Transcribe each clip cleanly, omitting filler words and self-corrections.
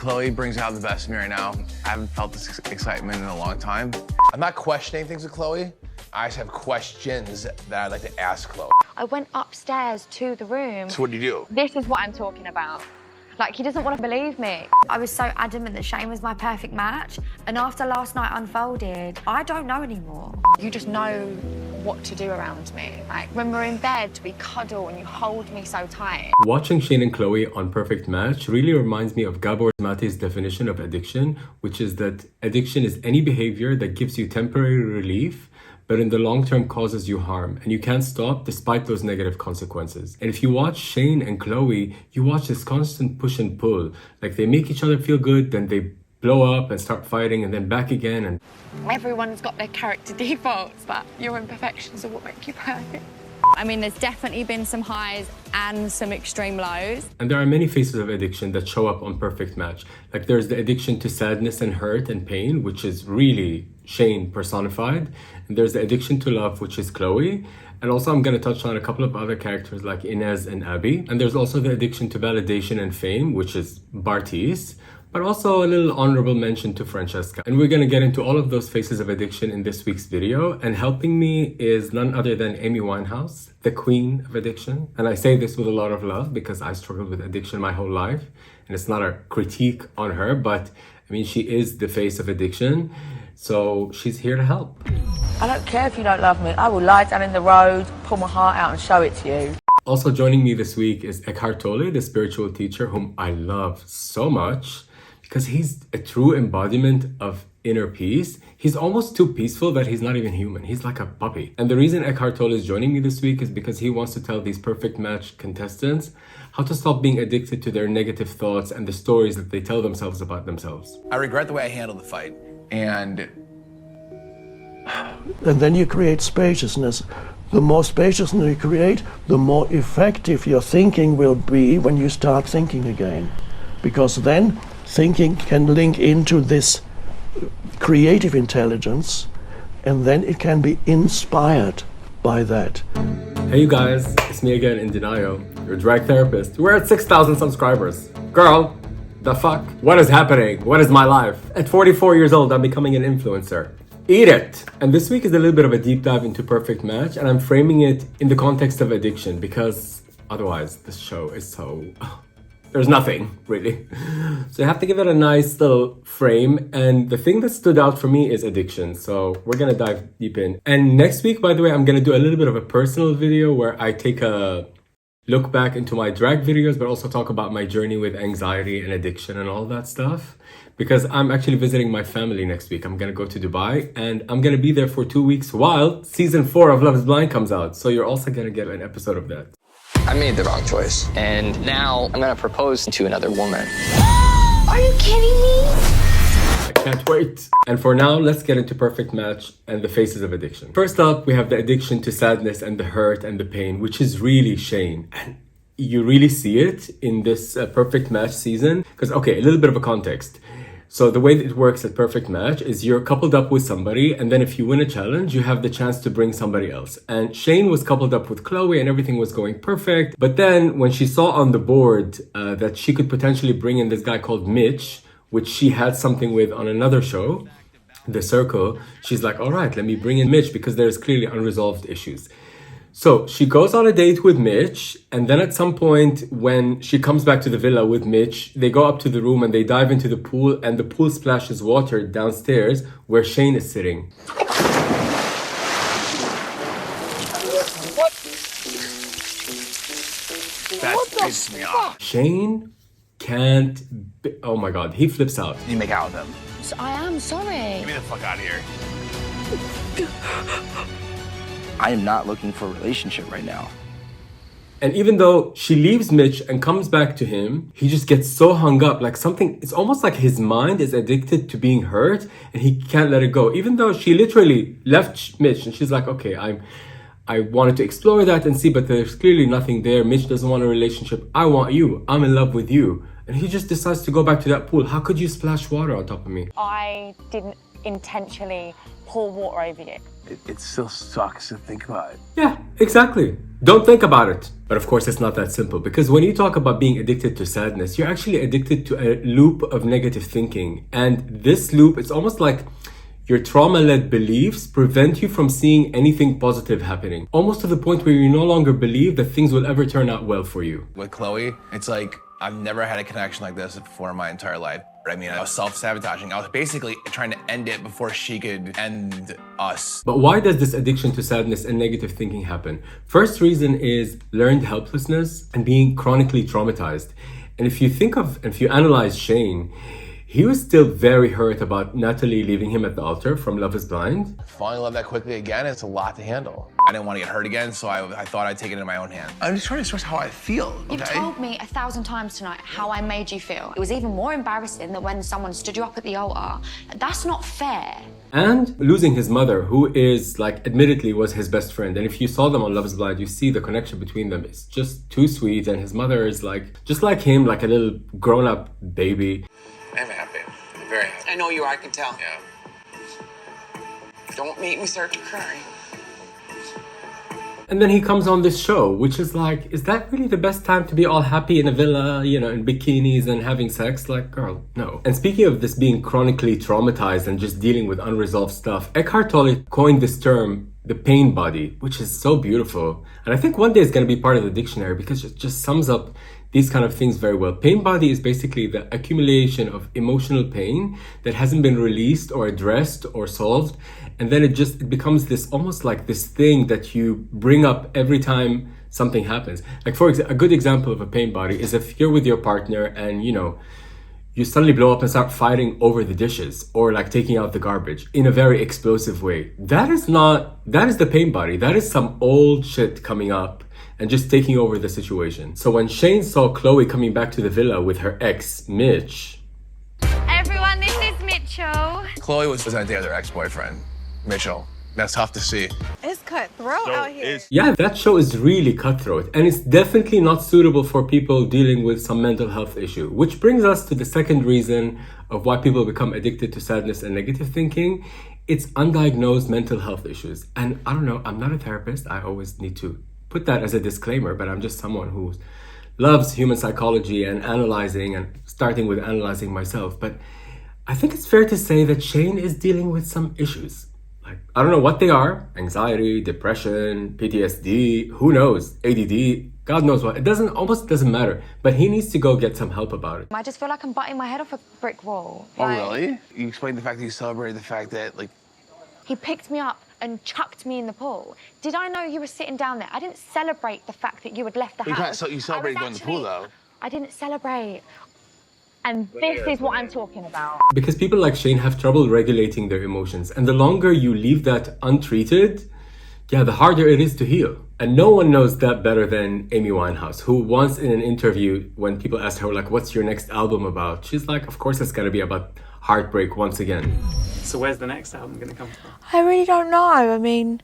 Chloe brings out the best in me right now. I haven't felt this excitement in a long time. I'm not questioning things with Chloe. I just have questions that I'd like to ask Chloe. I went upstairs to the room. So what do you do? This is what I'm talking about. Like, he doesn't want to believe me. I was so adamant that Shayne was my perfect match. And after last night unfolded, I don't know anymore. You just know what to do around me. Like, when we're in bed, we cuddle and you hold me so tight. Watching Shayne and Chloe on Perfect Match really reminds me of Gabor Mate's definition of addiction, which is that addiction is any behavior that gives you temporary relief, but in the long term causes you harm, and you can't stop despite those negative consequences. And if you watch Shayne and Chloe, you watch this constant push and pull. Like, they make each other feel good, then they blow up and start fighting, and then back again. And Everyone's got their character defaults, but your imperfections are what make you perfect. I mean, there's definitely been some highs and some extreme lows. And there are many faces of addiction that show up on Perfect Match. Like, there's the addiction to sadness and hurt and pain, which is really Shayne personified. And there's the addiction to love, which is Chloe. And also I'm going to touch on a couple of other characters like Inez and Abby. And there's also the addiction to validation and fame, which is Bartise. But also a little honorable mention to Francesca. And we're going to get into all of those faces of addiction in this week's video. And helping me is none other than Amy Winehouse, the queen of addiction. And I say this with a lot of love because I struggled with addiction my whole life. And it's not a critique on her, but I mean, she is the face of addiction. So she's here to help. I don't care if you don't love me. I will lie down in the road, pull my heart out and show it to you. Also joining me this week is Eckhart Tolle, the spiritual teacher whom I love so much because he's a true embodiment of inner peace. He's almost too peaceful that he's not even human. He's like a puppy. And the reason Eckhart Tolle is joining me this week is because he wants to tell these Perfect Match contestants how to stop being addicted to their negative thoughts and the stories that they tell themselves about themselves. I regret the way I handled the fight. And then you create spaciousness. The more spaciousness you create, the more effective your thinking will be when you start thinking again. Because then thinking can link into this creative intelligence, and then it can be inspired by that. Hey you guys, it's me again, In Denial, your drag therapist. We're at 6,000 subscribers. Girl, the fuck? What is happening? What is my life? At 44 years old, I'm becoming an influencer. Eat it! And this week is a little bit of a deep dive into Perfect Match, and I'm framing it in the context of addiction because otherwise this show is so... there's nothing, really. So you have to give it a nice little frame, and the thing that stood out for me is addiction. So we're gonna dive deep in. And next week, by the way, I'm gonna do a little bit of a personal video where I take a look back into my drag videos, but also talk about my journey with anxiety and addiction and all that stuff. Because I'm actually visiting my family next week. I'm gonna go to Dubai and I'm gonna be there for 2 weeks while season 4 of Love is Blind comes out. So you're also gonna get an episode of that. I made the wrong choice, and now I'm gonna propose to another woman. Are you kidding me? I can't wait. And for now, let's get into Perfect Match and the faces of addiction. First up, we have the addiction to sadness and the hurt and the pain, which is really Shayne. And you really see it in this Perfect Match season. Because, okay, a little bit of a context. So the way that it works at Perfect Match is you're coupled up with somebody, and then if you win a challenge, you have the chance to bring somebody else. And Shayne was coupled up with Chloe and everything was going perfect. But then when she saw on the board that she could potentially bring in this guy called Mitch, which she had something with on another show, The Circle, she's like, all right, let me bring in Mitch because there's clearly unresolved issues. So she goes on a date with Mitch, and then at some point when she comes back to the villa with Mitch, they go up to the room and they dive into the pool, and the pool splashes water downstairs where Shayne is sitting. that pisses me off. Shayne can't... oh my god, he flips out. You make out with him. I am sorry. Get me the fuck out of here. I am not looking for a relationship right now. And even though she leaves Mitch and comes back to him, he just gets so hung up, like something, it's almost like his mind is addicted to being hurt and he can't let it go. Even though she literally left Mitch and she's like, okay, I wanted to explore that and see, but there's clearly nothing there. Mitch doesn't want a relationship. I want you. I'm in love with you. And he just decides to go back to that pool. How could you splash water on top of me? I didn't intentionally pour water over you. It still sucks to think about it. Yeah, exactly. Don't think about it. But of course, it's not that simple, because when you talk about being addicted to sadness, you're actually addicted to a loop of negative thinking. And this loop, it's almost like your trauma-led beliefs prevent you from seeing anything positive happening, almost to the point where you no longer believe that things will ever turn out well for you. With Chloe, it's like I've never had a connection like this before in my entire life. I mean, I was self-sabotaging. I was basically trying to end it before she could end us. But why does this addiction to sadness and negative thinking happen? First reason is learned helplessness and being chronically traumatized. And if you analyze Shayne, he was still very hurt about Natalie leaving him at the altar from Love is Blind. Falling in love that quickly again, it's a lot to handle. I didn't want to get hurt again, so I thought I'd take it into my own hands. I'm just trying to express how I feel, okay? You've told me 1,000 times tonight how I made you feel. It was even more embarrassing than when someone stood you up at the altar. That's not fair. And losing his mother, who is, like, admittedly was his best friend. And if you saw them on Love is Blind, you see the connection between them. It's just too sweet. And his mother is like, just like him, like a little grown-up baby. I'm happy. I'm very happy. I know you are, I can tell. Yeah. Don't make me start to cry. And then he comes on this show, which is like, is that really the best time to be all happy in a villa, you know, in bikinis and having sex? Like, girl, no. And speaking of this being chronically traumatized and just dealing with unresolved stuff, Eckhart Tolle coined this term, the pain body, which is so beautiful. And I think one day it's going to be part of the dictionary because it just sums up these kind of things very well. Pain body is basically the accumulation of emotional pain that hasn't been released or addressed or solved. And then it becomes this almost like this thing that you bring up every time something happens. Like, for example, a good example of a pain body is if you're with your partner and, you know, you suddenly blow up and start fighting over the dishes or like taking out the garbage in a very explosive way. That is the pain body. That is some old shit coming up and just taking over the situation. So when Shayne saw Chloe coming back to the villa with her ex, Mitch. Everyone, this is Mitchell. Chloe was on a date with her ex-boyfriend, Mitchell. That's tough to see. It's cutthroat out here. Yeah, that show is really cutthroat, and it's definitely not suitable for people dealing with some mental health issue, which brings us to the second reason of why people become addicted to sadness and negative thinking. It's undiagnosed mental health issues. And I don't know, I'm not a therapist. I always need to put that as a disclaimer, but I'm just someone who loves human psychology and analyzing, and starting with analyzing myself. But I think it's fair to say that Shayne is dealing with some issues. Like, I don't know what they are. Anxiety, depression, PTSD, who knows? ADD, God knows what. It almost doesn't matter. But he needs to go get some help about it. I just feel like I'm butting my head off a brick wall. Oh, really? You explained the fact that you celebrated the fact that, like... He picked me up and chucked me in the pool. Did I know you were sitting down there? I didn't celebrate the fact that you had left the house. You celebrated going to the pool, though. I didn't celebrate. And this is what I'm talking about. Because people like Shayne have trouble regulating their emotions. And the longer you leave that untreated, yeah, the harder it is to heal. And no one knows that better than Amy Winehouse, who once in an interview, when people asked her, like, what's your next album about? She's like, of course it's gonna be about heartbreak once again. So where's the next album gonna come from? I really don't know. I mean,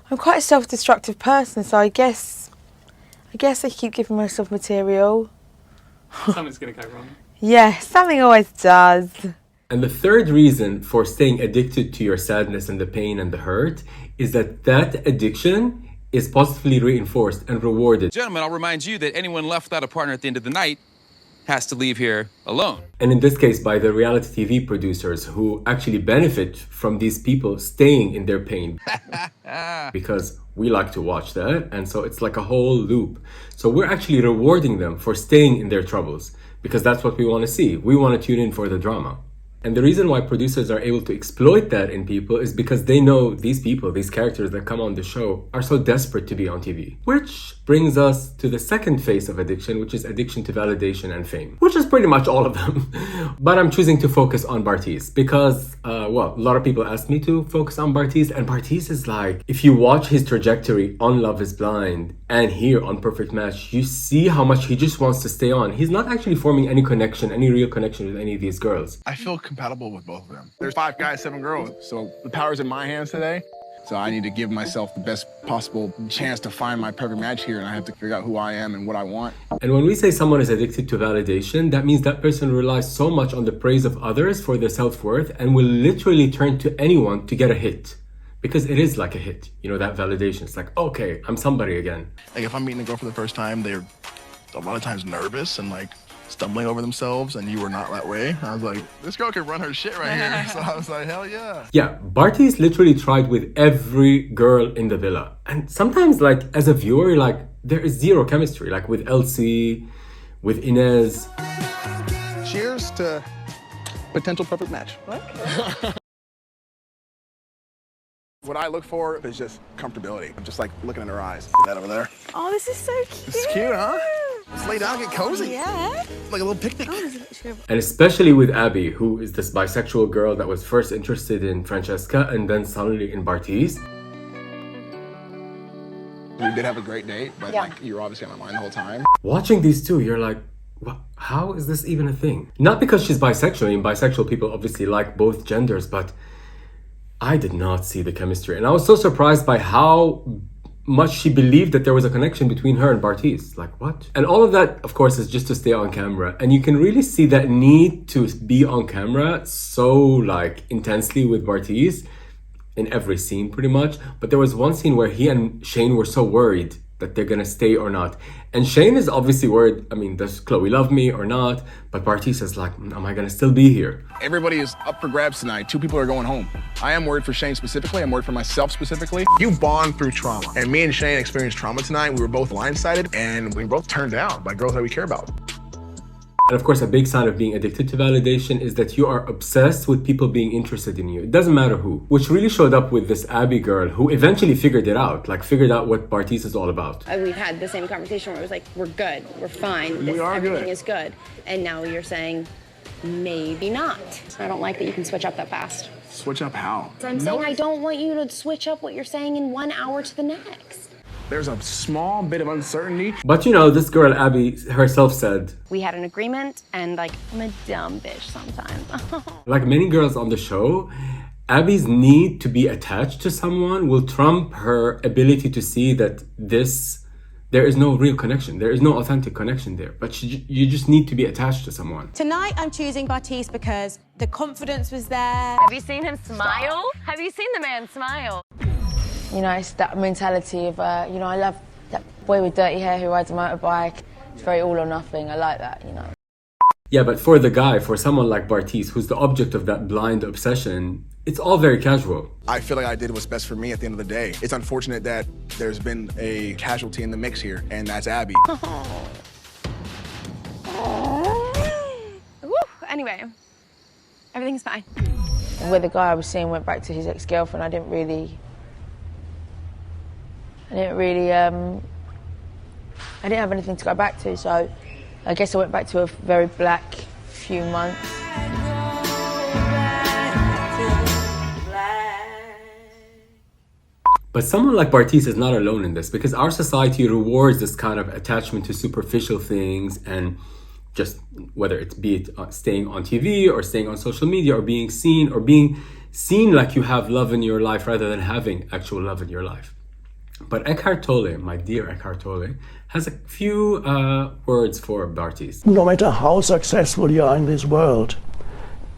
I'm quite a self-destructive person, so I guess I keep giving myself material. Something's gonna go wrong. Yeah, something always does. And the third reason for staying addicted to your sadness and the pain and the hurt is that addiction is positively reinforced and rewarded. Gentlemen, I'll remind you that anyone left without a partner at the end of the night has to leave here alone. And in this case, by the reality TV producers who actually benefit from these people staying in their pain. Because we like to watch that. And so it's like a whole loop. So we're actually rewarding them for staying in their troubles, because that's what we want to see. We want to tune in for the drama. And the reason why producers are able to exploit that in people is because they know these people, these characters that come on the show, are so desperate to be on TV. Which brings us to the second phase of addiction, which is addiction to validation and fame, which is pretty much all of them. But I'm choosing to focus on Bartise because, a lot of people asked me to focus on Bartise, and Bartise is like, if you watch his trajectory on Love is Blind and here on Perfect Match, you see how much he just wants to stay on. He's not actually forming any real connection with any of these girls. I feel compatible with both of them. There's 5 guys, 7 girls, so the power's in my hands today. So I need to give myself the best possible chance to find my perfect match here, and I have to figure out who I am and what I want. And when we say someone is addicted to validation, that means that person relies so much on the praise of others for their self-worth and will literally turn to anyone to get a hit. Because it is like a hit, you know, that validation. It's like, okay, I'm somebody again. Like if I'm meeting a girl for the first time, they're a lot of times nervous and like stumbling over themselves, and you were not that way. I was like, this girl can run her shit right here. So I was like, hell yeah. Yeah, Bartise literally tried with every girl in the villa. And sometimes, like, as a viewer, you're like, there is zero chemistry. Like with Elsie, with Inez. Cheers to potential perfect match. What? What I look for is just comfortability. I'm just like looking in her eyes. That over there. Oh, this is so cute. It's cute, huh? Let's lay down, get cozy. Yeah. Like a little picnic. And especially with Abby, who is this bisexual girl that was first interested in Francesca and then suddenly in Bartise. We did have a great date, but like you were obviously on my mind the whole time. Watching these two, you're like, how is this even a thing? Not because she's bisexual. I mean, bisexual people obviously like both genders, but I did not see the chemistry. And I was so surprised by how much she believed that there was a connection between her and Bartise. Like, what? And all of that, of course, is just to stay on camera. And you can really see that need to be on camera so, like, intensely with Bartise in every scene, pretty much. But there was one scene where he and Shayne were so worried that they're gonna stay or not. And Shayne is obviously worried, I mean, does Chloe love me or not? But Bartise is like, am I gonna still be here? Everybody is up for grabs tonight. 2 people are going home. I am worried for Shayne specifically. I'm worried for myself specifically. You bond through trauma. And me and Shayne experienced trauma tonight. We were both blindsided and we were both turned down by girls that we care about. And of course, a big sign of being addicted to validation is that you are obsessed with people being interested in you. It doesn't matter who. Which really showed up with this Abby girl who eventually figured it out, like figured out what Bartise is all about. We've had the same conversation where it was like, we're good, we're fine, everything is good. And now you're saying, maybe not. I don't like that you can switch up that fast. Switch up how? I'm saying I don't want you to switch up what you're saying in 1 hour to the next. There's a small bit of uncertainty. But you know, this girl Abby herself said, we had an agreement and like, I'm a dumb bitch sometimes. like many girls on the show, Abby's need to be attached to someone will trump her ability to see that there is no real connection. There is no authentic connection there. But you just need to be attached to someone. Tonight, I'm choosing Bartise because the confidence was there. Have you seen him smile? Have you seen the man smile? You know, it's that mentality of, you know, I love that boy with dirty hair who rides a motorbike. It's very all or nothing. I like that, you know. Yeah, but for the guy, for someone like Bartise, who's the object of that blind obsession, it's all very casual. I feel like I did what's best for me at the end of the day. It's unfortunate that there's been a casualty in the mix here, and that's Abby. Woo. Anyway, everything's fine. Where the guy I was seeing went back to his ex-girlfriend, I didn't really have anything to go back to, so I guess I went back to a very black few months. But someone like Bartise is not alone in this, because our society rewards this kind of attachment to superficial things, and just whether it's be it staying on TV or staying on social media or being seen like you have love in your life rather than having actual love in your life. But Eckhart Tolle, my dear Eckhart Tolle, has a few words for Bartise. No matter how successful you are in this world,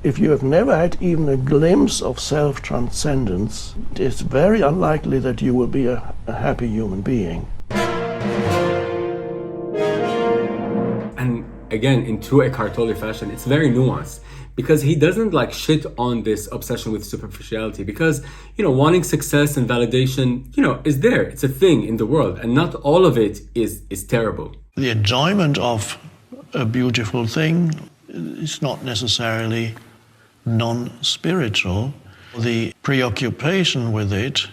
if you have never had even a glimpse of self-transcendence, it's very unlikely that you will be a happy human being. And again, in true Eckhart Tolle fashion, it's very nuanced. Because he doesn't like shit on this obsession with superficiality, because, you know, wanting success and validation, you know, is there. It's a thing in the world, and not all of it is terrible. The enjoyment of a beautiful thing is not necessarily non-spiritual. The preoccupation with it,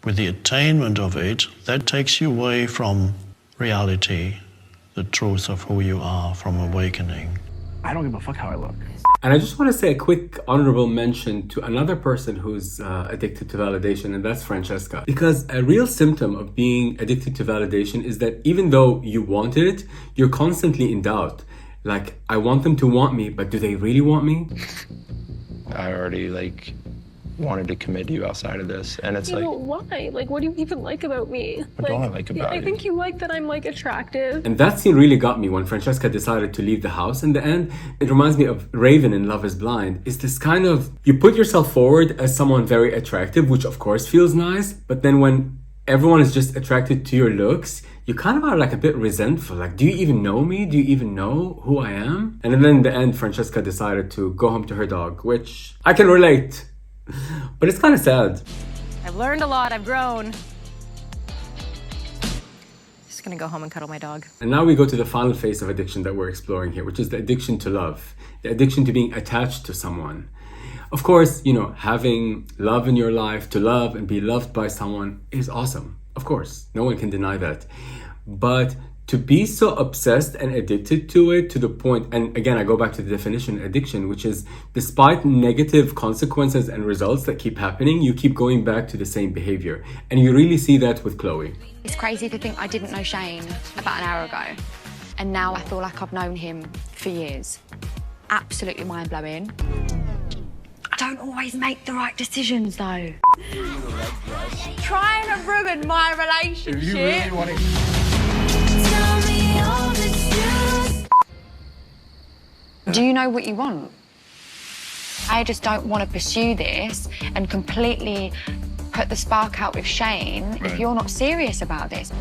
with the attainment of it, that takes you away from reality, the truth of who you are, from awakening. I don't give a fuck how I look. And I just want to say a quick honorable mention to another person who's addicted to validation, and that's Francesca. Because a real symptom of being addicted to validation is that even though you want it, you're constantly in doubt. Like, I want them to want me, but do they really want me? I already, like, wanted to commit to you outside of this. And it's like, why? Like, what do you even like about me? What don't I like about you? I think you like that I'm, like, attractive. And that scene really got me when Francesca decided to leave the house in the end. It reminds me of Raven in Love is Blind. It's this kind of, you put yourself forward as someone very attractive, which of course feels nice, but then when everyone is just attracted to your looks, you kind of are like a bit resentful. Like, do you even know me? Do you even know who I am? And then in the end, Francesca decided to go home to her dog, which I can relate. But it's kind of sad. I've learned a lot. I've grown. Just gonna go home and cuddle my dog. And now we go to the final phase of addiction that we're exploring here, which is the addiction to love, the addiction to being attached to someone. Of course, you know, having love in your life, to love and be loved by someone is awesome. Of course, no one can deny that. But to be so obsessed and addicted to it to the point, and again, I go back to the definition addiction, which is despite negative consequences and results that keep happening, you keep going back to the same behavior. And you really see that with Chloe. It's crazy to think I didn't know Shayne about an hour ago. And now I feel like I've known him for years. Absolutely mind-blowing. I don't always make the right decisions, though. Trying to ruin my relationship. If you really want to... Do you know what you want? I just don't want to pursue this and completely put the spark out with Shayne if you're not serious about this.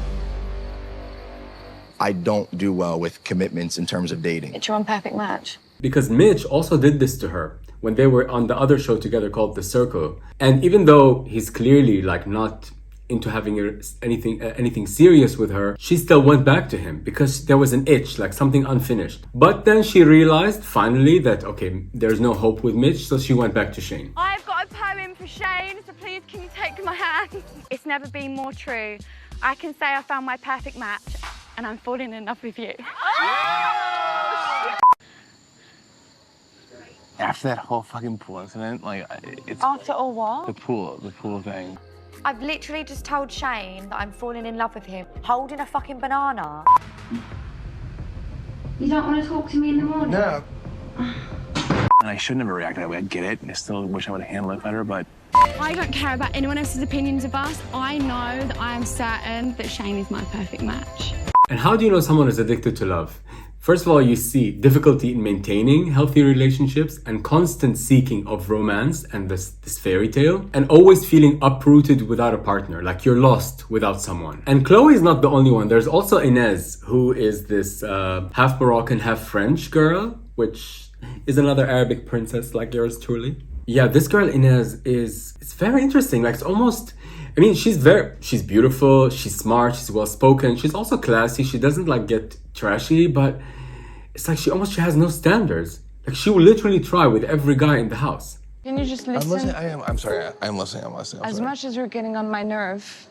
I don't do well with commitments in terms of dating. It's your unperfect match. Because Mitch also did this to her when they were on the other show together called The Circle. And even though he's clearly like not into having anything serious with her, she still went back to him because there was an itch, like something unfinished. But then she realized finally that, okay, there's no hope with Mitch, so she went back to Shayne. I've got a poem for Shayne, so please can you take my hand? It's never been more true. I can say I found my perfect match and I'm falling in love with you. After that whole fucking pool incident, like, it's... After all what? The pool thing. I've literally just told Shayne that I'm falling in love with him, holding a fucking banana. You don't want to talk to me in the morning? No. And I shouldn't have reacted that way. I get it. I still wish I would have handled it better, but... I don't care about anyone else's opinions of us. I know that I am certain that Shayne is my perfect match. And how do you know someone is addicted to love? First of all, you see difficulty in maintaining healthy relationships and constant seeking of romance and this fairy tale, and always feeling uprooted without a partner, like you're lost without someone. And Chloe is not the only one. There's also Inez, who is this half Moroccan, half French girl, which is another Arabic princess like yours truly. Yeah, this girl Inez it's very interesting. Like, it's almost, I mean, she's beautiful, she's smart, she's well-spoken, she's also classy, she doesn't like get trashy, but it's like she has no standards. Like, she will literally try with every guy in the house. Can you just listen? I'm sorry, I'm listening. As much as you're getting on my nerve,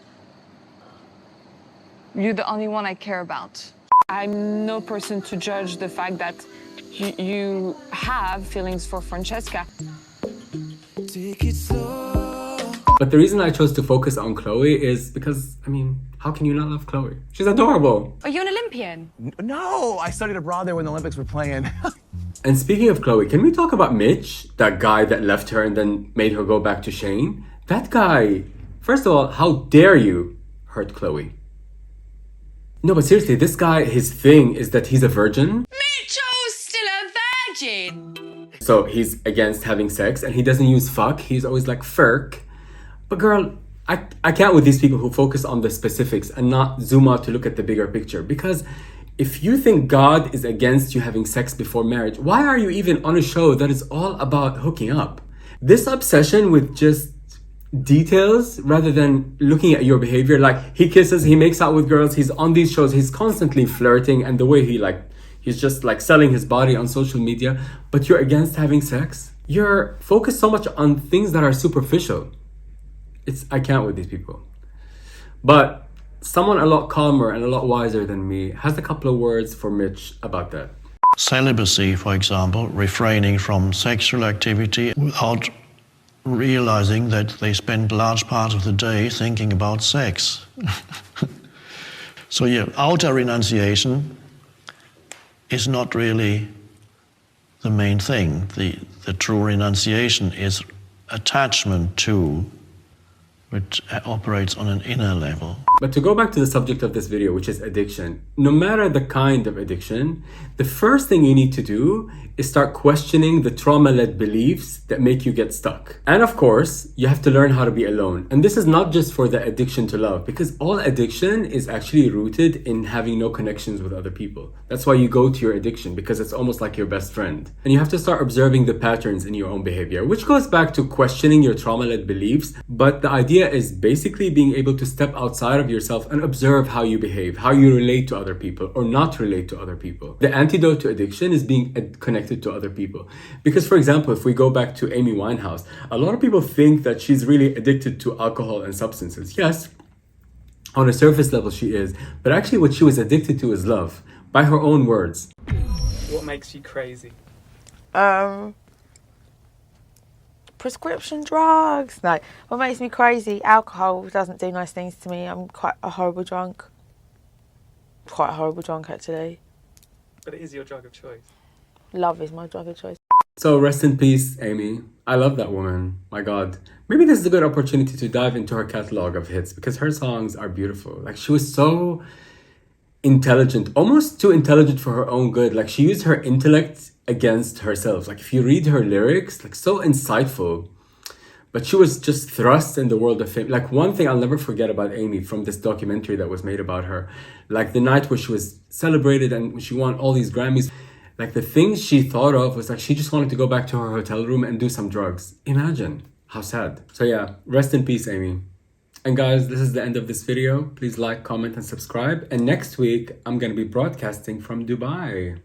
you're the only one I care about. I'm no person to judge the fact that you have feelings for Francesca. Take it slow. But the reason I chose to focus on Chloe is because, I mean, how can you not love Chloe? She's adorable. Are you an Olympian? No, I studied abroad there when the Olympics were playing. And speaking of Chloe, can we talk about Mitch? That guy that left her and then made her go back to Shayne? That guy, first of all, how dare you hurt Chloe? No, but seriously, this guy, his thing is that he's a virgin. Mitchell's still a virgin! So he's against having sex and he doesn't use fuck, he's always like furk. But girl, I can't with these people who focus on the specifics and not zoom out to look at the bigger picture. Because if you think God is against you having sex before marriage, why are you even on a show that is all about hooking up? This obsession with just details rather than looking at your behavior, like he kisses, he makes out with girls, he's on these shows, he's constantly flirting, and the way he's just like selling his body on social media, but you're against having sex? You're focused so much on things that are superficial. I can't with these people. But someone a lot calmer and a lot wiser than me has a couple of words for Mitch about that. Celibacy, for example, refraining from sexual activity without realizing that they spend large parts of the day thinking about sex. So yeah, outer renunciation is not really the main thing. The true renunciation is attachment to, which operates on an inner level. But to go back to the subject of this video, which is addiction, no matter the kind of addiction, the first thing you need to do is start questioning the trauma-led beliefs that make you get stuck. And of course, you have to learn how to be alone. And this is not just for the addiction to love, because all addiction is actually rooted in having no connections with other people. That's why you go to your addiction, because it's almost like your best friend. And you have to start observing the patterns in your own behavior, which goes back to questioning your trauma-led beliefs. But the idea is basically being able to step outside of yourself and observe how you behave, how you relate to other people or not relate to other people. The antidote to addiction is being connected to other people. Because for example, if we go back to Amy Winehouse, a lot of people think that she's really addicted to alcohol and substances. Yes, on a surface level she is, but actually what she was addicted to is love, by her own words. What makes you crazy? Prescription drugs. No, what makes me crazy? Alcohol doesn't do nice things to me. I'm quite a horrible drunk. Quite a horrible drunk, actually. But it is your drug of choice. Love is my drug of choice. So rest in peace, Amy. I love that woman. My God. Maybe this is a good opportunity to dive into her catalog of hits, because her songs are beautiful. Like, she was so intelligent, almost too intelligent for her own good. Like, she used her intellect against herself. Like, if you read her lyrics, like, so insightful. But she was just thrust in the world of fame. Like, one thing I'll never forget about Amy from this documentary that was made about her, like the night where she was celebrated and she won all these Grammys, like the things she thought of was like she just wanted to go back to her hotel room and do some drugs. Imagine how sad. So yeah, rest in peace, Amy. And guys, this is the end of this video. Please like, comment, and subscribe. And next week, I'm gonna be broadcasting from Dubai.